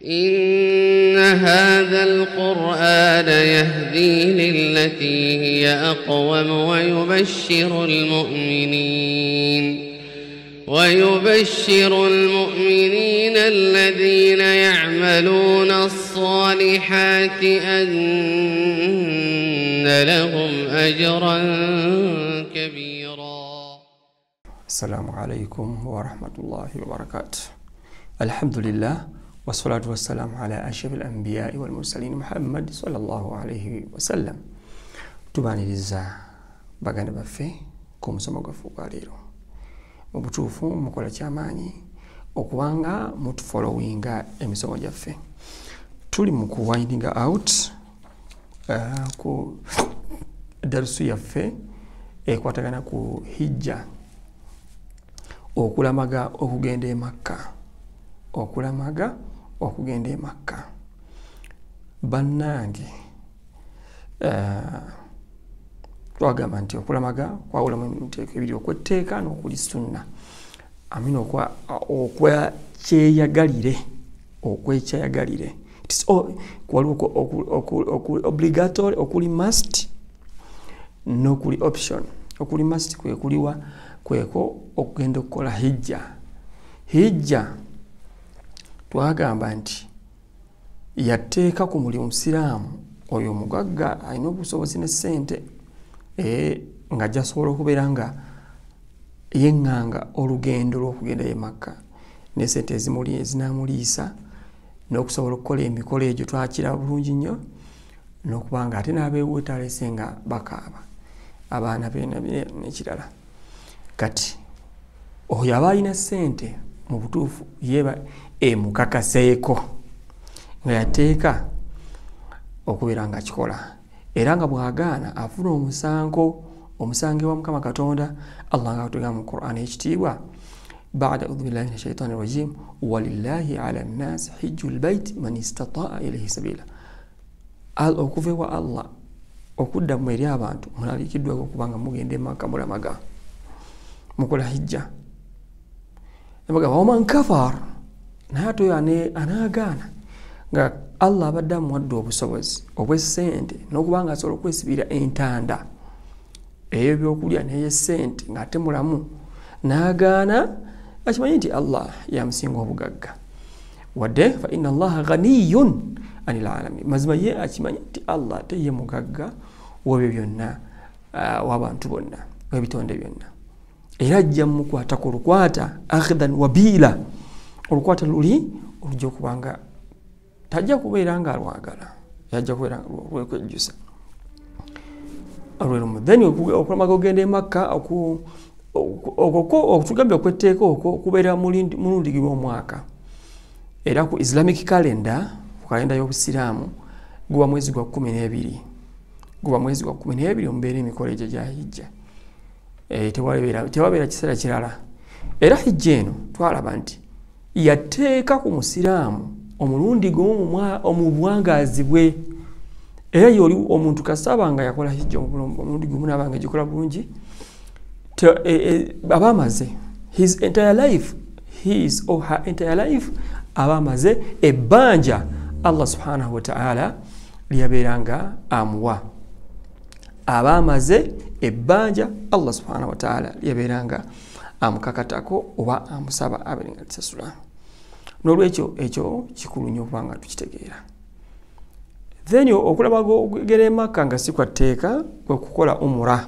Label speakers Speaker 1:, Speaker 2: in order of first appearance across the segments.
Speaker 1: إن هذا القرآن يهدي للتي هي أقوم ويبشر المؤمنين الذين يعملون الصالحات أن لهم أجرا كبيرا.
Speaker 2: السلام عليكم ورحمة الله وبركاته. الحمد لله والصلاة والسلام على أشرف الأنبياء والمرسلين محمد صلى الله عليه وسلم. تباني لزا baganda baffe ku musomo gwaffe ogwa leero. Mu butuufu mukola kyamaanyi okubanga mutufollowinga emisomo gyaffe. Tuli mu kuwinding out ku darusu yaffe ekwatagana ku hijja, okulamaga okugenda e Makka. Bannange twagamba nti okulamaga kwawulamu emiteeko ebiri: okwetteeka n'okuli sunna. Amina okwekyeyagalire. Waliwo obligatory, okuli must n'okuli option. Okuli must kwekuliwa kweko okugenda okukola hijja. Twagamba nti yatteeka ku muli omusiraamu oyo omugagga alina obusobozi ne ssente nga jasobola okubeera nga yeŋŋanga olugendo lw'okugenda e Makka ne ssente ezinamuliisa n'okusobola okukola emikolo egyo twakira bulungi nnyo, n'okubanga ate n'abeewetaalese nga bakaaba abaana be n'ekirala. Kati oyo aba alina ssente mu butuufu yeeba emukakaseeko nga yateeka okubeera nga akikola, era nga bw'agaana afuna omusango wa Mukama Katonda. Allah nga atugamba mu Qur'an ekitiibwa, ba'da a'udhu billahi minash shaitani rajim, walillahi ala nnasi hijjul bait man istata'a ilayhi sabila. Okuva ewa Allah okudda mu eri abantu mulalikiddwa okubanga mugenda e Makka mulamaga mukola hijja. Ebaga waman kafar, naye ate oyo anaagaana nga Allah abadde amuwadde obusobozi obw'essente n'okubanga asobola okwesibira entanda ey'ebyokulya n'ey'essente ng'ate mulamu, n'agaana, akimanyi nti Allah yamusinga obugagga. Wadde fa inna Allaha ghaniyun anil alamin, mazima ye akimanyi nti Allah ate ye mugagga w'ebyo byonna, w'abantu bonna, w'ebitonde byonna. Era ajja mukwata ku lukwata akhdan wabila, olukwata luli olujja okubanga tajja kubeera nga alwagala, yajja kubeera nga lwekwejjusa olwerumu. Then okulamaga ogenda e Makka okutugambye okwetteeka okwo kubeera mulundi gw'omwaka, era ku Islamic calendar, ku kalenda y'Obusiraamu, guba mwezi gwa 12 omubeera emikolo egyo gya hijja. Tewabeera kiseera kirala. Era hijja eno twalaba nti yateeka ku musiraamu omulundi mu bwangaazi bwe. Era yoli omuntu kasaba nga yakola hijja omulundi gumu n'abanga gikola bulungi, aba amaze his or her entire life, aba amaze ebbanja Allah subhanahu wa ta'ala lyabeeranga amuwa. Aba amaze ebbanja Allah subhanahu wa ta'ala lyabeeranga amukakatako oba amusaba abeerenga lisasula. N'olwekyo ekyo kikulu nnyo okubanga tukitegeera. Then okulamaga okugenda e Makka nga si kwa tteeka kwe kukola umura.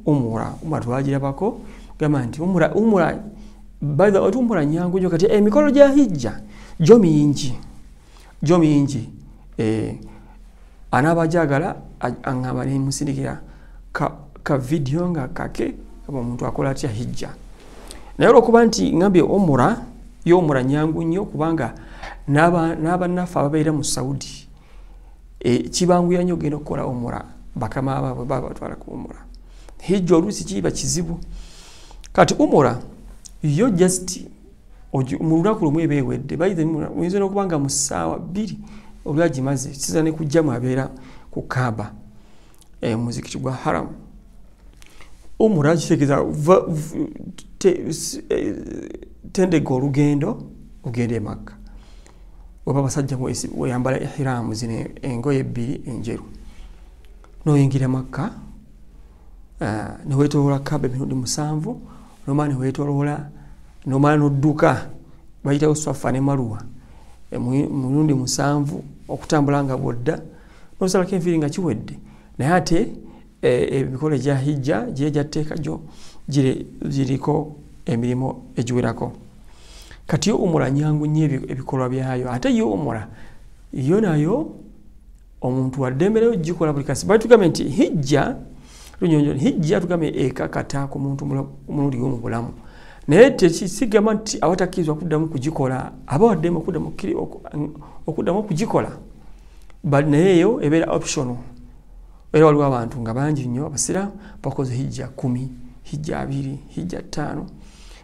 Speaker 2: Umura twagirabako gamba nti umura by the way umura nyangu nnyo. Kati emikolo gya hijja gyo mingi. Anaaba jagala angamba ne musindikira ka video nga kake omuntu akola atya hijja. Naye olwokuba nti ngambye umura nyangu nnyo kubanga n'abannaffe ababeera mu Saudi kibanguya nnyo ogenda okukola umura, bakama baabwe baba batwala ku umura. Hijja oluusi kiba kizibu. Kati umura yo just mu lunaku lumu eba ewedde. Oyinza n'okubanga mu ssaawa 2 olwagimaze kiza ne kujjamu abeera ku Kaaba muzikiti gwa Haram. Umura kitegeeza tendeka olugendo ogenda e Makka. oba basajja weyambala ihiramu zino engoye ebbiri enjeru noyingira Makka newetoloola Kaaba emirundi 7 nomala newetoloola nomala nodduka bayitawo Swafa ne Marwa emirundi 7 okutambula nga bwodda nosalako enviiri nga kiwedde naye ate emikolo gya hijja gye gyatteeka gyo giriko emirimu egiwerako kati yo umura nyangu nnyo ebikolwa byayo ate yo umura yo nayo omuntu waddembereyo gikola buli kasi bali tugambe nti hijja lunyonyo hijja tugambe ekakata ku muntu omulungi mu bulamu naye tekisigama nti awatakirizwa kuddamu kugikola aba waddemu okuddamu kugikola bali naye yo ebeera optional era waliwo abantu nga bangi nnyo abasiraamu bakoze hijja 10 hijja 2 hijja 5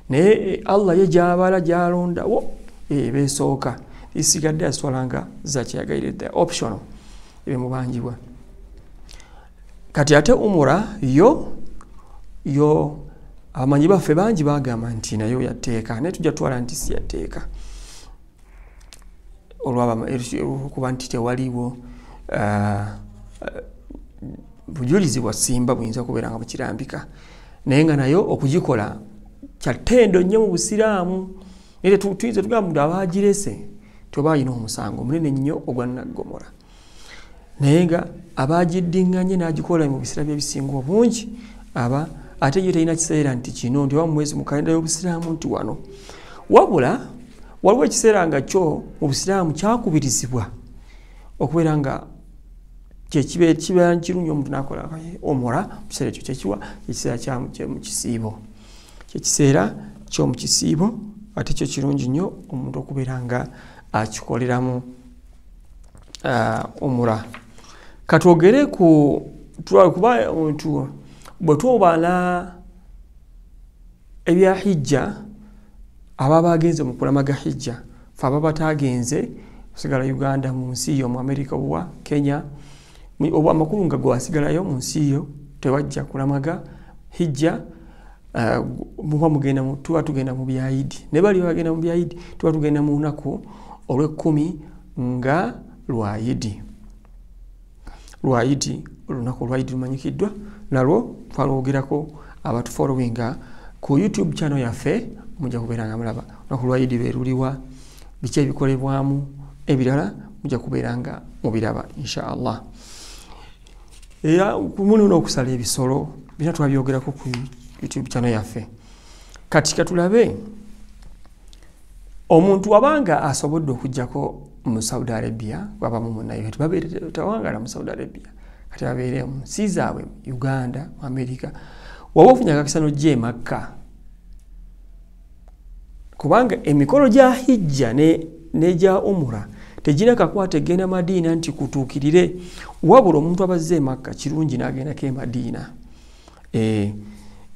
Speaker 2: naye Allah ye gyabala gyalondawo besooka isigadde aswalanga zakyagayirira optional ebimubanjibwa kati ate umura yo abamanyi baffe bangi bagamba nti nayo yatteeka naye tujja twala nti si yatteeka olw'okuba nti tewaliwo bujulizi bwa simba buyinza kubeera nga bukirambika naye nga nayo okugikola kyatendo nnyo mu busiraamu era tuyinza tugamba nti abaagirese toba alina omusango munene nnyo ogwa Naggomora naye nga abaagiddiŋŋanye n'agikola mu biseera byebisinga obungi aba ate yo talina kiseera nti kino nti oba mu mwezi mu kalenda y'obusiraamu nti wano wabula waliwo ekiseera nga kyo mu busiraamu kyakubirizibwa okubeera nga kibeera kirungi omuntu n'akola omura mu kiseera ekyo kyekiwa ekiseera kyomukisiibo kyekiseera kyomukisiibo ate kyo kirungi nnyo omuntu okubeera nga akikoleramu omura katwogere kuba omuntu bwe twobala ebya hijja aba bagenze mu kulamaga hijja fe aba batagenze osigala Uganda mu nsi yo mu America oba Kenya oba amakulu nga gwasigalayo mu nsi yo tewajja kulamaga hijja muba mugenda tuba tugenda mu byayidi ne bali bagenda mu byayidi tuba tugenda mu lunaku olw'ekkumi nga lwayidi olunaku olwayidi lumanyikiddwa nalwo twalwogerako abatufollowinga ku YouTube channel yaffe mujja kubeera nga mulaba olunaku lwayidi beeruliwa biki ebikolebwamu ebirala mujja kubeera nga mubiraba inshallah era muli n'okusala ebisolo bina twabyogerako ku YouTube channel yaffe kati katulabe omuntu abanga asobodde okujjako mu Saudi Arabia baba mu munayo babeere tawangala mu Saudi Arabia kati babeere mu nsi zaabwe Uganda mu America waba ofunya kakisano gye Makka kubanga emikolo gya hijja ne gya umura tejina kakwata genda Madina nti kutuukirire wabula omuntu abazze Makka kirungi n'agendako e Madina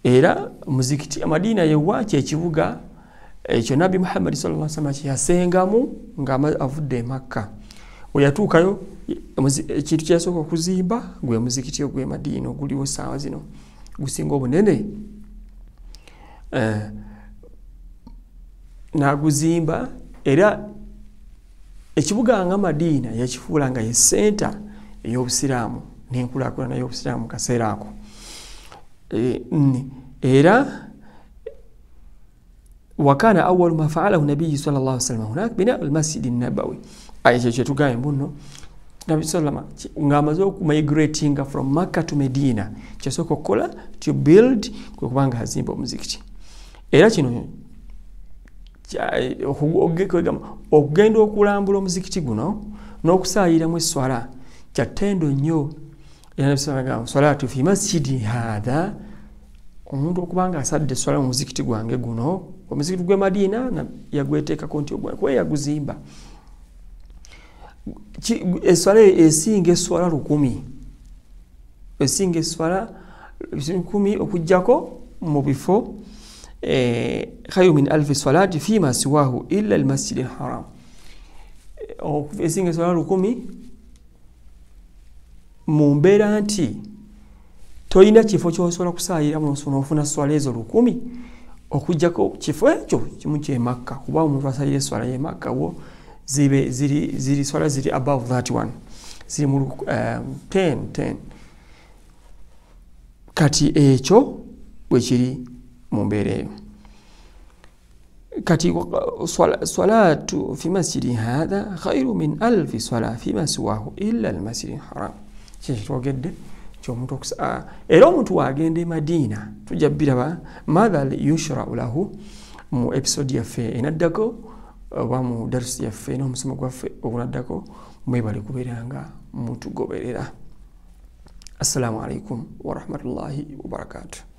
Speaker 2: era muzikiti Madina yewa kyekibuga ekyo Nabi Muhammad sallallahu alaihi wasallam yasengamu nga avudde Makka oyatuukayo ekintu kyasooka okuzimba gwe muzikiti ogw'e Madina oguliwo saawa zino gusinga obunene n'aguzimba era ekibuga nga Madina yakifuula nga ye center ey'obusiraamu n'enkulaakulana y'obusiraamu mu kaseera ako era wakana awwalu ma fa'alahu nabiyyu sallallahu alaihi wasallam hunak bina al-masjid an-nabawi ayeshe chetugaye mbuno Nabi sallama ngamaze okumigrating from Makkah to Medina kyesoko kola to build kubanga hazimba omuzikiti era kino okugenda okulambula omuzikiti guno n'okusaayira mu swala kyatendo nnyo era Nabi sallama salatu fi masjidi hadha omuntu okubanga asadde swala mu muzikiti gwange guno omuzikiti gwe Madina na yagweteeka konti ogwa yaguzimba eswala esinga eswala 1000 esinga eswala 1000 okujjako mu bifo khayru min 1000 salati fima siwahu illa al-masjid al-haram esinga eswala 1000 mu mbeera nti toyina kifo ky'osobola kusaayira mu n'ofuna swala ezo 1000 okujjako kifo ekyo kimu kye Makka kuba omuntu asaayira eswala ye Makka wo ziri swala ziri above that one ziri mu 10 kati ekyo bwe kiri mu mbeera eyo kati salatu fi masjidi hadha khairu min alfi sala fima siwahu illa almasjidi haram kyekitwogedde kyomuntu era omuntu wagenda e Madina tujja biraba madha yushra'u lahu mu episode yaffe enaddako oba mu darusi yaffe n'omusomo gwaffe ogunaddako mwebale kubeeranga mutugoberera. Assalamu alaikum wa rahmatullahi wa barakatuh.